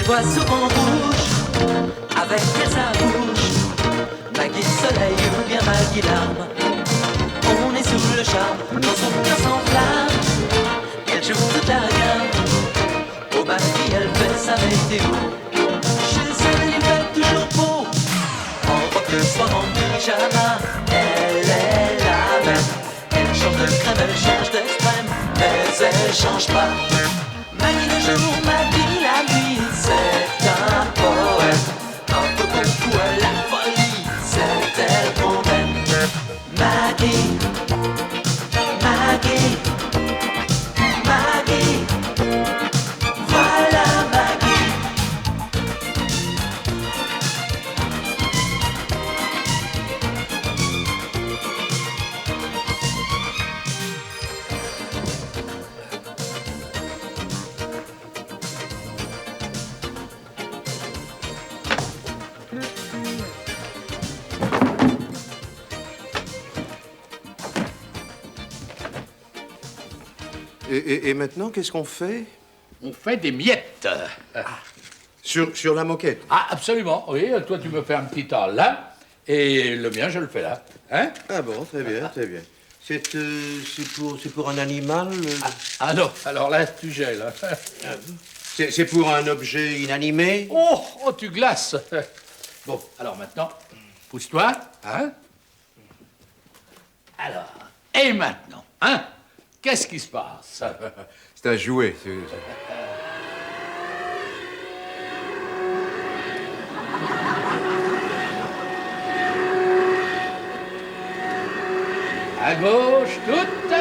voit souvent rouge, avec sa bouche. Maggie soleil ou bien Maggie larme. On est sous le charme, dans son cœur s'enflamme. Elle joue toute la gamme. Au Maggie elle fait sa météo. Chez elle il fait toujours beau. En robe de soir, en pyjama. Elle est la même. Elle change de crème, elle change d'extrême, mais elle change pas. Maggie le jour, Maggie la nuit, c'est un poème. Un peu beaucoup à la folie, c'est elle qu'on aime. Maggie, Maggie, Maggie, voilà Maggie. Et maintenant, qu'est-ce qu'on fait? On fait des miettes. Sur la moquette? Ah, absolument, oui. Toi, tu me fais un petit tas là, et le mien, je le fais là. Hein? Ah bon, très bien, très bien. C'est pour un animal? Ah non, alors là, tu gèles. C'est pour un objet inanimé? Oh, tu glaces. Bon, alors maintenant, pousse-toi, hein? Alors, et maintenant, hein? Qu'est-ce qui se passe? C'est un jouet. À gauche, toute.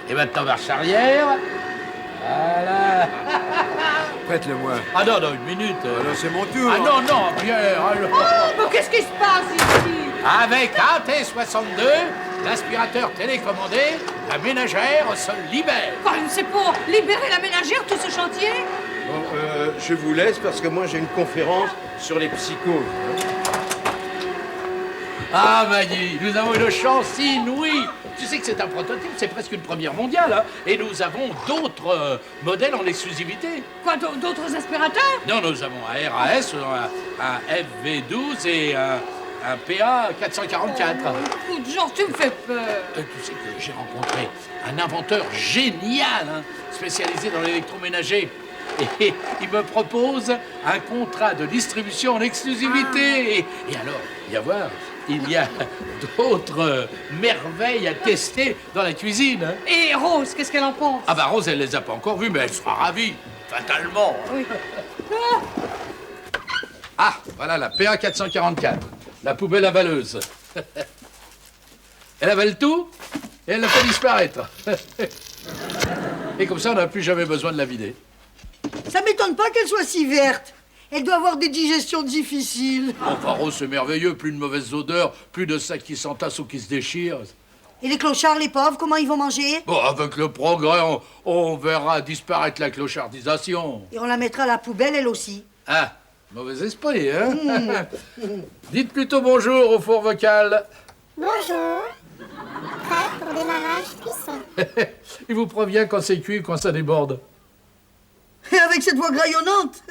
Et maintenant, marche arrière. Voilà. Prête-le-moi. Ah non, non, une minute. Alors c'est mon tour. Ah non, non, Pierre. Alors... Oh, mais qu'est-ce qui se passe ici? Avec AT62, l'aspirateur télécommandé, la ménagère se libère. Comme c'est pour libérer la ménagère, tout ce chantier? Bon, je vous laisse parce que moi j'ai une conférence sur les psychoses. Ah, Maggie, nous avons une chance inouïe. Tu sais que c'est un prototype, c'est presque une première mondiale, hein. Et nous avons d'autres modèles en exclusivité. Quoi, d'autres aspirateurs? Non, nous avons un RAS, un FV12 et un PA 444. Écoute, genre, tu me fais peur. Tu sais que j'ai rencontré un inventeur génial, hein, spécialisé dans l'électroménager. Et il me propose un contrat de distribution en exclusivité. Et alors, il y a d'autres merveilles à tester dans la cuisine. Hein. Et Rose, qu'est-ce qu'elle en pense? Ah bah Rose, elle les a pas encore vues, mais elle sera ravie, fatalement. Oui. Ah, voilà la PA 444, la poubelle avaleuse. Elle avale tout et elle le fait disparaître. Et comme ça, on n'a plus jamais besoin de la vider. Ça m'étonne pas qu'elle soit si verte. Elle doit avoir des digestions difficiles. Enfin, Rose, c'est merveilleux. Plus de mauvaises odeurs, plus de sacs qui s'entassent ou qui se déchirent. Et les clochards, les pauvres, comment ils vont manger? Bon, avec le progrès, on verra disparaître la clochardisation. Et on la mettra à la poubelle, elle aussi. Ah, mauvais esprit, hein? Dites plutôt bonjour au four vocal. Bonjour. Prêt pour démarrage cuisson. Il vous prévient quand c'est cuit ou quand ça déborde. Et avec cette voix graillonnante,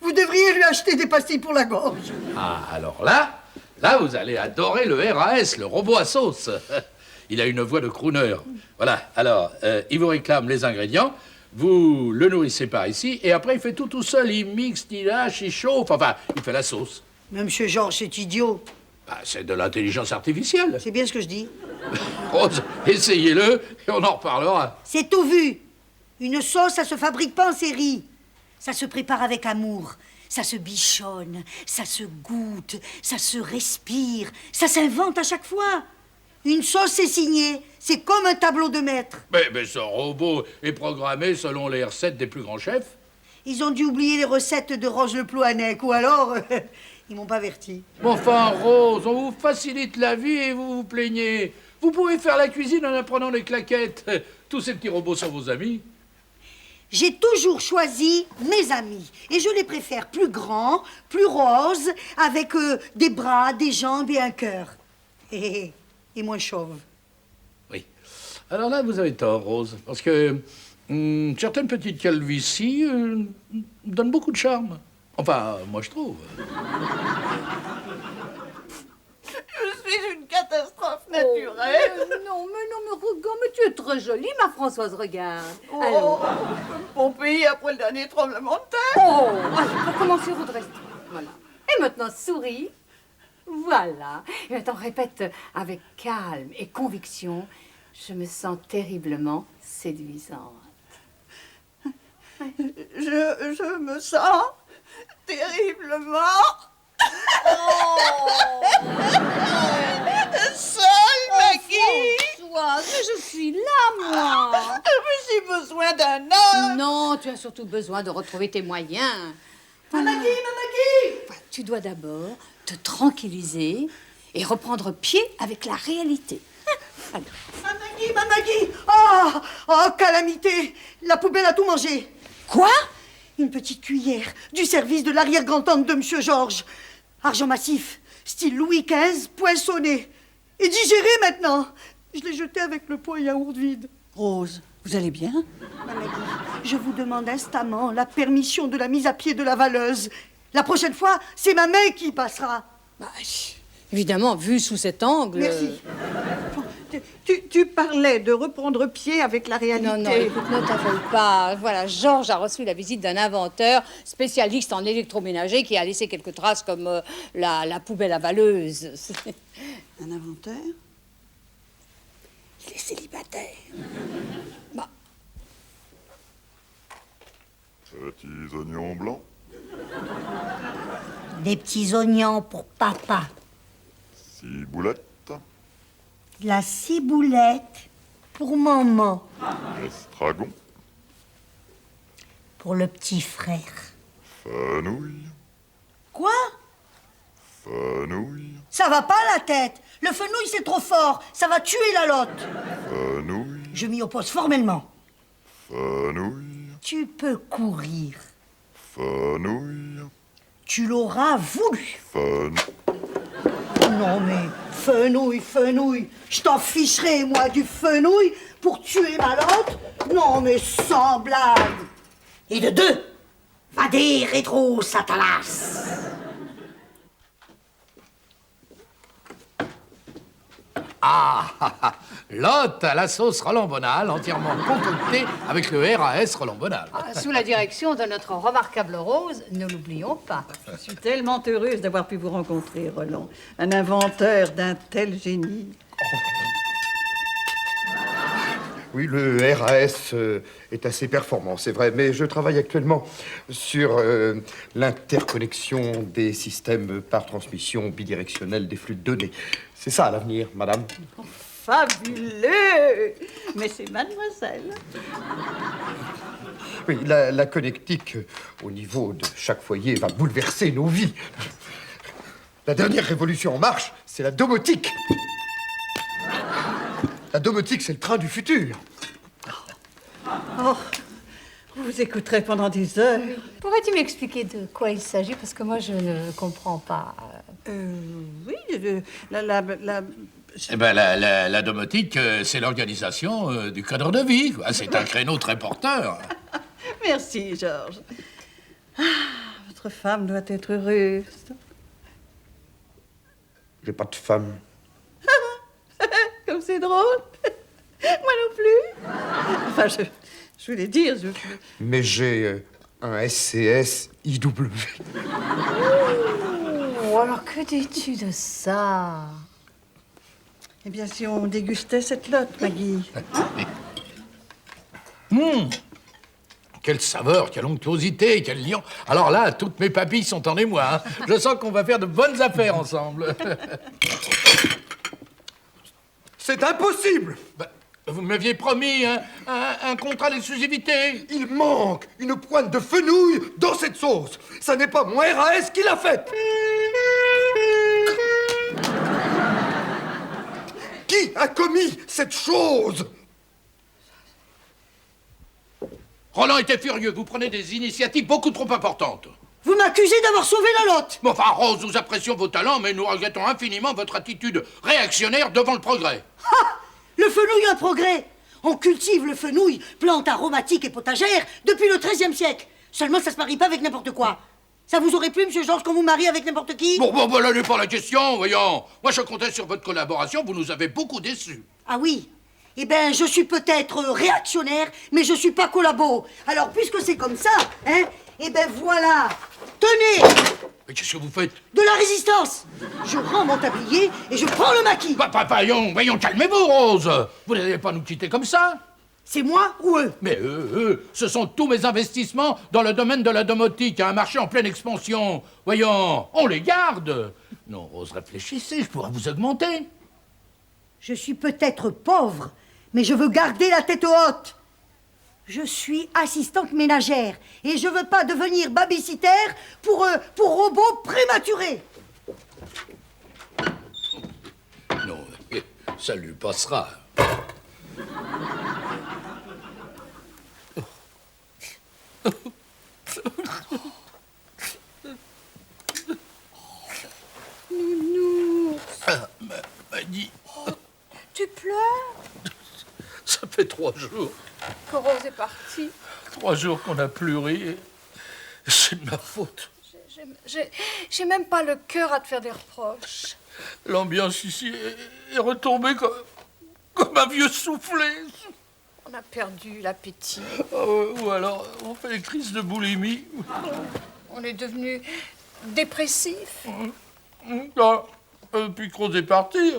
vous devriez lui acheter des pastilles pour la gorge. Ah, alors là, vous allez adorer le RAS, le robot à sauce. Il a une voix de crooner. Voilà, alors, il vous réclame les ingrédients, vous le nourrissez par ici, et après, il fait tout seul. Il mixe, il lâche, il chauffe, enfin, il fait la sauce. Mais Monsieur Georges, c'est idiot. Bah, c'est de l'intelligence artificielle. C'est bien ce que je dis. Rose, essayez-le, et on en reparlera. C'est tout vu. Une sauce, ça se fabrique pas en série. Ça se prépare avec amour. Ça se bichonne, ça se goûte, ça se respire, ça s'invente à chaque fois. Une sauce, c'est signé. C'est comme un tableau de maître. Mais ce robot est programmé selon les recettes des plus grands chefs. Ils ont dû oublier les recettes de Roger Le Plouanec, ou alors, ils m'ont pas averti. Enfin, Rose, on vous facilite la vie et vous vous plaignez. Vous pouvez faire la cuisine en apprenant les claquettes. Tous ces petits robots sont vos amis. J'ai toujours choisi mes amis. Et je les préfère plus grands, plus roses, avec des bras, des jambes et un cœur. Et moins chauves. Oui. Alors là, vous avez tort, Rose. Parce que certaines petites calvities donnent beaucoup de charme. Enfin, moi, je trouve. Je suis une catastrophe naturelle. Non, mais regarde, mais tu es très jolie, ma Françoise, regarde. Oh, Alors, mon pays après le dernier tremblement de terre. oh, allez, pour commencer, redresse-toi. Voilà. Et maintenant, souris. Voilà. Et maintenant, répète avec calme et conviction. Je me sens terriblement séduisante. Je me sens terriblement seule, Maggie. Françoise, mais je suis là, moi. J'ai besoin d'un homme. Non, tu as surtout besoin de retrouver tes moyens. Maggie. Voilà, tu dois d'abord te tranquilliser et reprendre pied avec la réalité. Alors, Maggie. Oh, calamité. La poubelle a tout mangé. quoi? Une petite cuillère du service de l'arrière-grand-tante de Monsieur Georges. Argent massif, style Louis XV, poinçonné. Et digéré maintenant. Je l'ai jeté avec le pot à yaourt vide. Rose, vous allez bien? Maggie, je vous demande instamment la permission de la mise à pied de la valeuse. La prochaine fois, c'est ma main qui passera. Bah, évidemment, vu sous cet angle... Merci. Tu parlais de reprendre pied avec la réalité. Non, écoute, ne t'affole pas. Voilà, Georges a reçu la visite d'un inventeur spécialiste en électroménager qui a laissé quelques traces comme la poubelle à valeuse. Un inventeur? Il est célibataire. Petits oignons blancs, Des petits oignons pour papa. ciboulettes, La ciboulette pour maman. estragon, Pour le petit frère. fenouil, Quoi? fenouil, Ça va pas la tête. Le fenouil, c'est trop fort. Ça va tuer la lotte. fenouil, Je m'y oppose formellement. fenouil, Tu peux courir. fenouil, Tu l'auras voulu. Non mais, fenouil. Je t'en ficherai, moi, du fenouil pour tuer ma lotte. Non mais, sans blague. Et de deux, va dire rétro satanas. Lotte à la sauce Roland Bonal, entièrement concoctée avec le RAS Roland Bonal. Sous la direction de notre remarquable Rose, ne l'oublions pas. Je suis tellement heureuse d'avoir pu vous rencontrer, Roland. Un inventeur d'un tel génie. Oui, le RAS est assez performant, c'est vrai, mais je travaille actuellement sur l'interconnexion des systèmes par transmission bidirectionnelle des flux de données. C'est ça l'avenir, madame. Fabuleux! Mais c'est mademoiselle. Oui, la connectique au niveau de chaque foyer va bouleverser nos vies. La dernière révolution en marche, c'est la domotique. La domotique, c'est le train du futur. Oh, vous écouterez pendant des heures. Pourrais-tu m'expliquer de quoi il s'agit? Parce que moi, je ne comprends pas. Oui, la Eh ben, la domotique, c'est l'organisation du cadre de vie, quoi. C'est un créneau très porteur. Merci, Georges. Ah, votre femme doit être heureuse. J'ai pas de femme. Comme c'est drôle. Moi non plus. Enfin, je voulais dire, Mais j'ai un SCS IW. Oh, alors que dis-tu de ça? Eh bien, si on dégustait cette lotte, Maggie. Quelle saveur, quelle onctuosité, quel liant. Alors là, toutes mes papilles sont en émoi. Hein. Je sens qu'on va faire de bonnes affaires ensemble. C'est impossible! Ben, vous m'aviez promis un contrat d'exclusivité. Il manque une pointe de fenouil dans cette sauce. Ça n'est pas mon RAS qui l'a faite. Qui a commis cette chose? Roland était furieux. Vous prenez des initiatives beaucoup trop importantes. Vous m'accusez d'avoir sauvé la Lotte. Bon, enfin, Rose, nous apprécions vos talents, mais nous regrettons infiniment votre attitude réactionnaire devant le progrès. Ah, le fenouil, un progrès. On cultive le fenouil, plante aromatique et potagère, depuis le XIIIe siècle. Seulement, ça se marie pas avec n'importe quoi. Ça vous aurait plu, monsieur Georges, qu'on vous marie avec n'importe qui? Bon, là n'est pas la question, voyons. Moi, je comptais sur votre collaboration, vous nous avez beaucoup déçus. Ah oui? Eh ben, je suis peut-être réactionnaire, mais je suis pas collabo. Alors, puisque c'est comme ça, hein, eh ben voilà. Tenez! Mais qu'est-ce que vous faites? De la résistance! Je rends mon tablier et je prends le maquis. Voyons, calmez-vous, Rose. Vous n'allez pas nous quitter comme ça. C'est moi ou eux? Mais eux, ce sont tous mes investissements dans le domaine de la domotique, un marché en pleine expansion. Voyons, on les garde. Non, Rose, réfléchissez, je pourrais vous augmenter. Je suis peut-être pauvre, mais je veux garder la tête haute. Je suis assistante ménagère et je veux pas devenir babysitter pour robots prématurés. Non, ça lui passera. Nounours. Maggie, Tu pleures? ça fait 3 jours. Que Rose est partie. 3 jours qu'on n'a plus ri. C'est de ma faute. J'ai même pas le cœur à te faire des reproches. L'ambiance ici est retombée comme un vieux soufflé. On a perdu l'appétit. Ou alors, on fait des crises de boulimie. On est devenu dépressif. Puis que Rose est partie.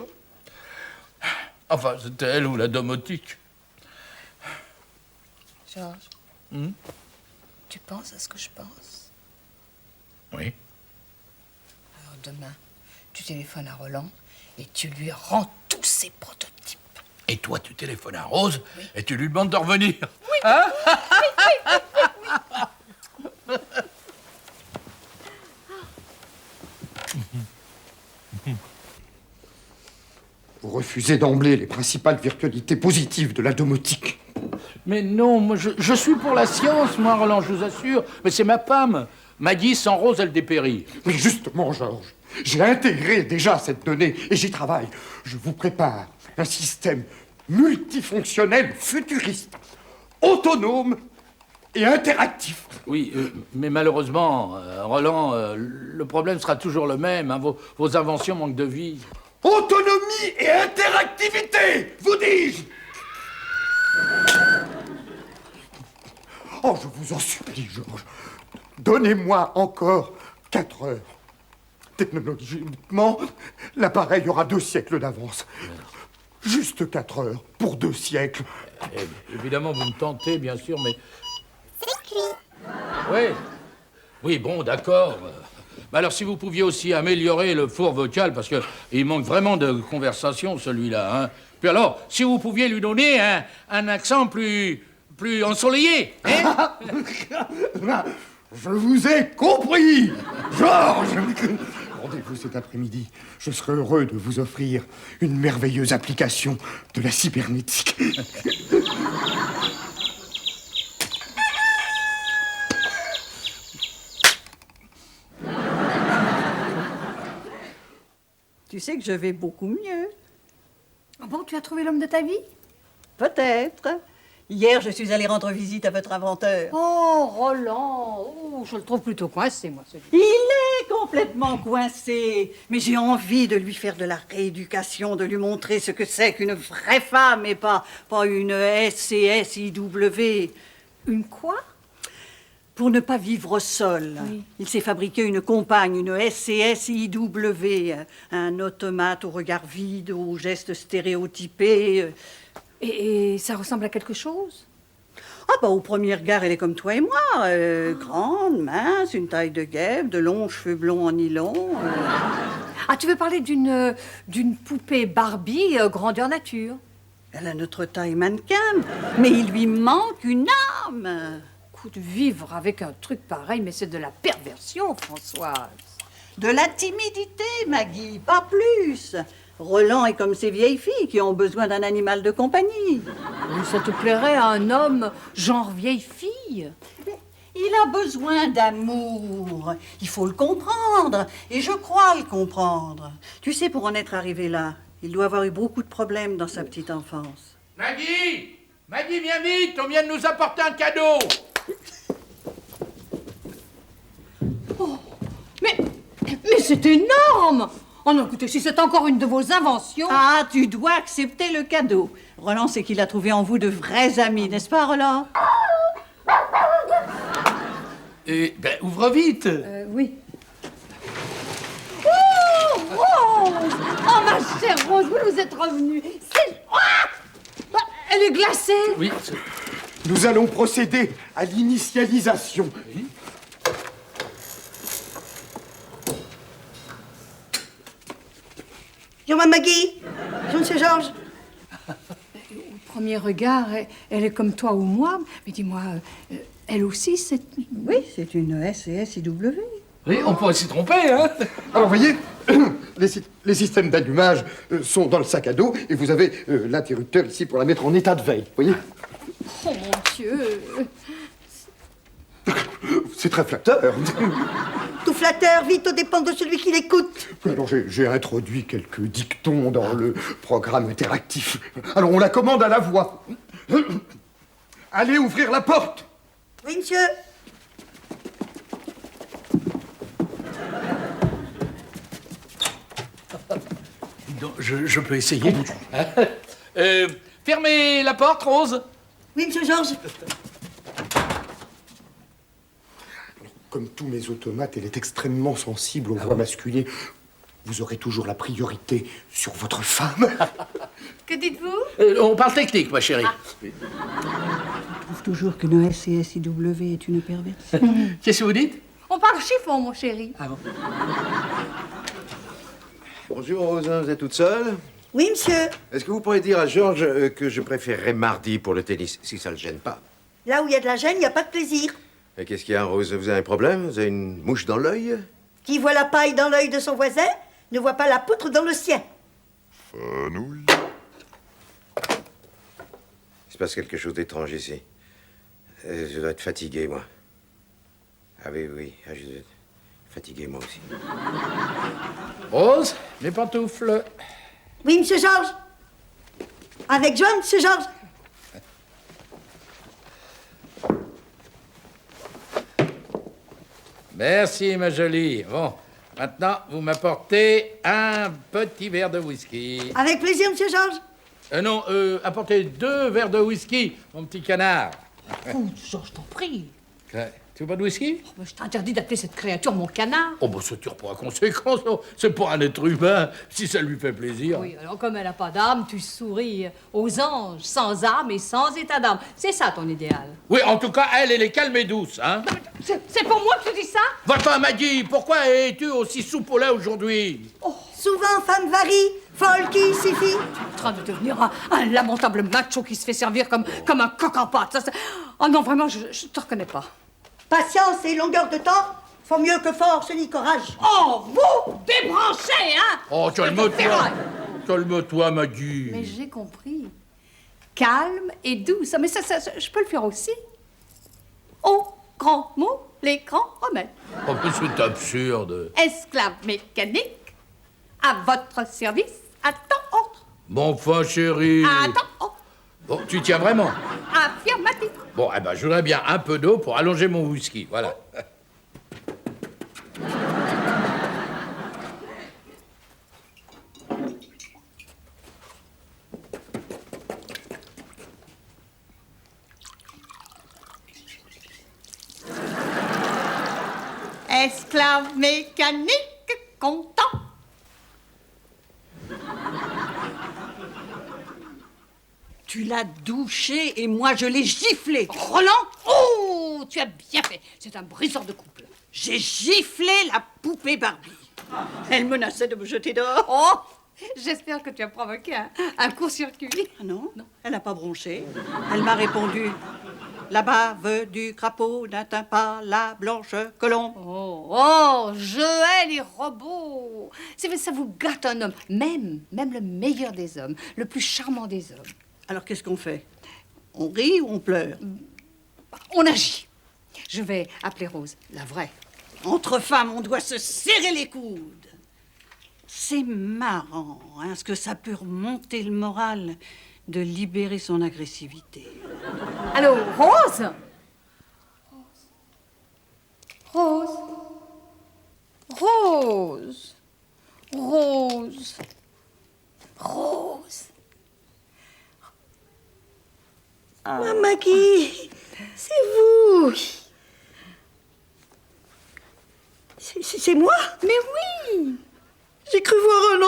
Enfin, c'était elle ou la domotique. Georges, tu penses à ce que je pense? Oui. Alors demain, tu téléphones à Roland et tu lui rends tous ses prototypes. Et toi, tu téléphones à Rose et tu lui demandes de revenir. Oui. Hein? Vous refusez d'emblée les principales virtualités positives de la domotique. Mais non, moi, je suis pour la science, moi, Roland, je vous assure. Mais c'est ma femme. Maggie, sans Rose, elle dépérit. Mais justement, Georges, j'ai intégré déjà cette donnée et j'y travaille. Je vous prépare un système multifonctionnel futuriste, autonome et interactif. Oui, mais malheureusement, Roland, le problème sera toujours le même. Hein, vos inventions manquent de vie. Autonomie et interactivité, vous dis-je. Oh, je vous en supplie, Georges. Donnez-moi encore 4 heures. Technologiquement, l'appareil aura 2 siècles d'avance. Juste 4 heures pour 2 siècles. Évidemment, vous me tentez, bien sûr, mais... C'est cuit. Oui, bon, d'accord. Mais alors, si vous pouviez aussi améliorer le four vocal, parce qu'il manque vraiment de conversation, celui-là. Hein. Puis alors, si vous pouviez lui donner un accent plus ensoleillé. Hein? Je vous ai compris, Georges. Rendez-vous cet après-midi. Je serai heureux de vous offrir une merveilleuse application de la cybernétique. Tu sais que je vais beaucoup mieux. Ah bon, tu as trouvé l'homme de ta vie? Peut-être. Hier, je suis allée rendre visite à votre inventeur. Oh, Roland, je le trouve plutôt coincé, moi, celui-là. Il est complètement coincé. Mais j'ai envie de lui faire de la rééducation, de lui montrer ce que c'est qu'une vraie femme et pas une SCSIW. Une quoi? Pour ne pas vivre seul. Oui. Il s'est fabriqué une compagne, une SCSIW, un automate au regard vide, aux gestes stéréotypés. Et ça ressemble à quelque chose? Ah bah au premier regard, elle est comme toi et moi. Grande, mince, une taille de guêpe, de longs cheveux blonds en nylon. Ah, tu veux parler d'une poupée Barbie grandeur nature? Elle a notre taille mannequin, mais il lui manque une âme. De vivre avec un truc pareil, mais c'est de la perversion, Françoise. De la timidité, Maggie, pas plus. Roland est comme ces vieilles filles qui ont besoin d'un animal de compagnie. Oui, ça te plairait à un homme genre vieille fille? Il a besoin d'amour. Il faut le comprendre. Et je crois le comprendre. Tu sais, pour en être arrivé là, il doit avoir eu beaucoup de problèmes dans sa petite enfance. Maggie! Maggie, viens vite, on vient de nous apporter un cadeau. Oh, mais c'est énorme! Oh non, écoutez, si c'est encore une de vos inventions... Ah, tu dois accepter le cadeau. Roland, c'est qu'il a trouvé en vous de vrais amis, n'est-ce pas, Roland? Et, ouvre vite. Oui. Oh, ma chère Rose, vous nous êtes revenue. Elle est glacée. Oui. Nous allons procéder à l'initialisation. Oui. Jean-Marie Maggie, Monsieur Georges. Au premier regard, elle est comme toi ou moi. Mais dis-moi, elle aussi, c'est... Oui, c'est une SCSIW. Oui, on pourrait s'y tromper, hein. Alors, voyez, les systèmes d'allumage sont dans le sac à dos et vous avez l'interrupteur ici pour la mettre en état de veille, voyez? Oh, mon Dieu. C'est très flatteur. Tout flatteur, vite, aux dépens de celui qui l'écoute. Alors, j'ai introduit quelques dictons dans le programme interactif. Alors, on la commande à la voix. Allez ouvrir la porte. Oui, monsieur. Donc, je peux essayer. Fermez la porte, Rose. Oui, Monsieur Georges. Comme tous mes automates, elle est extrêmement sensible aux voix masculines. Vous aurez toujours la priorité sur votre femme. Que dites-vous? On parle technique, ma chérie. Je trouve toujours qu'une SCSIW est une perverse. Qu'est-ce que vous dites? On parle chiffon, mon chéri. Ah bon? Bonjour, Rosa, vous êtes toute seule? Oui, monsieur. Est-ce que vous pourriez dire à Georges que je préférerais mardi pour le tennis, si ça le gêne pas? Là où il y a de la gêne, il n'y a pas de plaisir. Et qu'est-ce qu'il y a, Rose? Vous avez un problème? Vous avez une mouche dans l'œil? Qui voit la paille dans l'œil de son voisin ne voit pas la poutre dans le sien. Fanouille. Il se passe quelque chose d'étrange ici. Je dois être fatigué, moi. Ah oui, oui, je dois être fatigué, moi aussi. Rose, mes pantoufles. Oui, Monsieur Georges. Avec Joan, Monsieur Georges. Merci, ma jolie. Bon, maintenant, vous m'apportez un petit verre de whisky. Avec plaisir, Monsieur Georges. Non, apportez 2 verres de whisky, mon petit canard. Oh, Georges, je t'en prie. Tu veux pas de whisky? Oh, je t'interdis d'appeler cette créature mon canard. Oh, bah, ça tire pas à conséquence. Non. C'est pour un être humain, si ça lui fait plaisir. Oui, alors comme elle n'a pas d'âme, tu souris aux anges, sans âme et sans état d'âme. C'est ça ton idéal. Oui, en tout cas, elle est calme et douce, hein? C'est pour moi que tu dis ça? Va-t'en, Maggie, pourquoi es-tu aussi soupe au lait aujourd'hui? Souvent, femme varie, folle qui suffit. Tu es en train de devenir un lamentable macho qui se fait servir comme un coq en pâte. Oh non, vraiment, je te reconnais pas. Patience et longueur de temps font mieux que force ni courage. Oh, vous débranchez, hein? Oh, calme-toi. Calme-toi, Maggie. Mais j'ai compris. Calme et douce. Mais ça, je peux le faire aussi. Au grand mot, les grands remèdes. Oh, mais c'est absurde. Esclave mécanique, à votre service, à temps autre. Bon, enfin, chérie. À temps autre. Bon, tu tiens vraiment? Affirmatif. Bon, eh ben, je voudrais bien un peu d'eau pour allonger mon whisky, voilà. Esclave mécanique, content. Tu l'as douché et moi je l'ai giflé. Roland, oh, tu as bien fait. C'est un briseur de couple. J'ai giflé la poupée Barbie. Elle menaçait de me jeter dehors. Oh, j'espère que tu as provoqué un court-circuit. Ah non, elle n'a pas bronché. Elle m'a répondu, La bave du crapaud n'atteint pas la blanche colombe. Oh, je hais les robots. C'est vrai, ça vous gâte un homme, même le meilleur des hommes, le plus charmant des hommes. Alors qu'est-ce qu'on fait? On rit ou on pleure? On agit. Je vais appeler Rose, la vraie. Entre femmes, on doit se serrer les coudes. C'est marrant, hein, ce que ça peut remonter le moral de libérer son agressivité. Allô, Rose? Rose? Rose? Rose? Rose? Ah, Maggie, c'est vous. C'est moi? Mais oui! J'ai cru voir un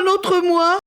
autre moi.